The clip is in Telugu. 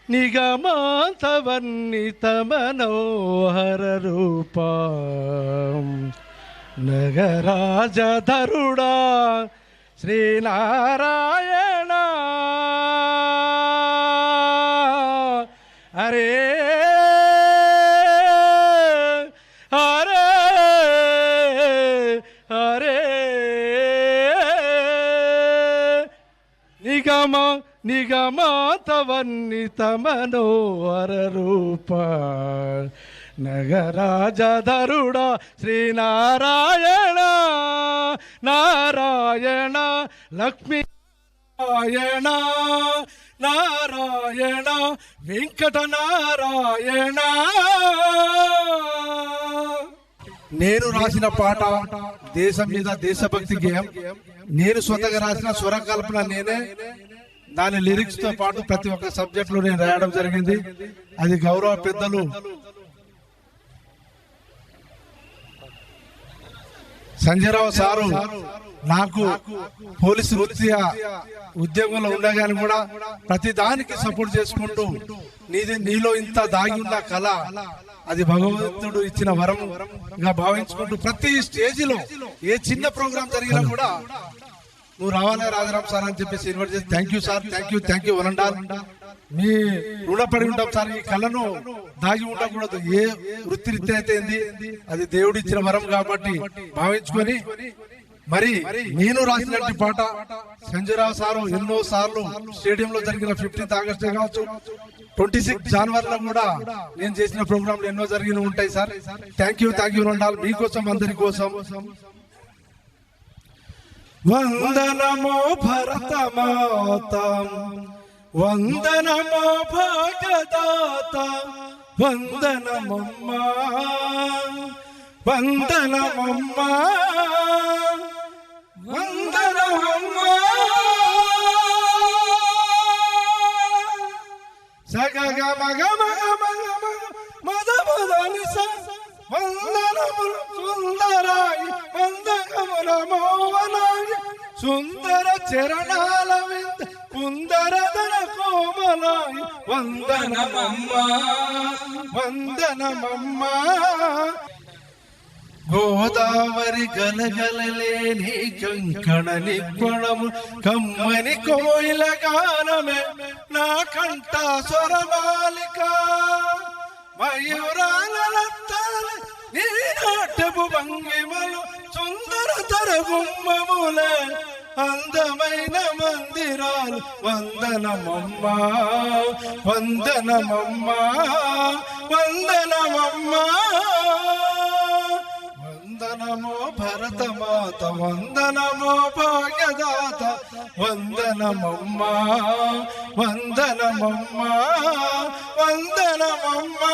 నిగమాంతవర్ణితమనోహర రూపం నగరాజధరుడా శ్రీనారాయణ హరే హరే హరే నిగమాంతవర్ణితమనోహర రూప నగరాజధరుడా శ్రీనారాయణ నారాయణ లక్ష్మీ నారాయణ నారాయణ వెంకట నారాయణ. నేను రాసిన పాట దేశం మీద దేశభక్తి గేయం. నేను స్వతగా రాసిన స్వరకల్పన నేనే. దాని లిరిక్స్ తో పాటు ప్రతి ఒక్క సబ్జెక్ట్ లో నేను రాయడం జరిగింది. అది గౌరవ పెద్దలు సంజయరావు సారు నాకు పోలీసు వృత్తిగా ఉద్యోగంలో ఉండగాని కూడా ప్రతి దానికి సపోర్ట్ చేసుకుంటూ నీలో ఇంత దాగి ఉన్న కళ అది భగవంతుడు ఇచ్చిన వరంగా భావించుకుంటూ ప్రతి స్టేజిలో ఏ చిన్న ప్రోగ్రాం జరిగినా కూడా నువ్వు రావాలే రాజరామ్ సార్ అని చెప్పేసి ఇన్వైట్ చేసి thank you sir, thank you వనండాల్. మీ రుణపడి ఉంటాం సార్. ఈ కళను దాగి ఉండకూడదు. ఏ వృత్తి రీతి అయితే అది దేవుడు ఇచ్చిన వరం కాబట్టి భావించుకొని మరి నేను రాసినట్టు పాట సంజయరావు సారు ఎన్నో సార్లు స్టేడియంలో జరిగిన 15th ఆగస్టు కావచ్చు, 26 జనవరిలో కూడా నేను చేసిన ప్రోగ్రాంలు ఎన్నో జరిగిన ఉంటాయి సార్. Thank you వనండాల్. మీకోసం అందరి కోసం. వందనమో భరతమాత, వందనమో భాగదాత, వందనమమ్మా వందనమమ్మా వందనమమ్మా. సగగ మగ మగ మగ మద మదని వందనములు సుందరాయి వందనముల మోహనాయి సుందర చరణాల వింద కుందరదన కోమలాయి వందనమమ్మా వందనమమ్మా. గోదావరి గలగలలేని కంకణ నిప్పణము కమ్మని కోయిల గానమే నా కంఠ స్వరమాలిక. మయూరాలత్తలు నీ నాట్యపు భంగిమలు సుందర తర గుమ్మములే అందమైన మందిరాలు వందనమమ్మా వందనమమ్మా వందనమమ్మా. వందనమో భరతమాత, వందనమో భాగ్యదాత, వందనమమ్మా వందనమమ్మా వందనమమ్మా.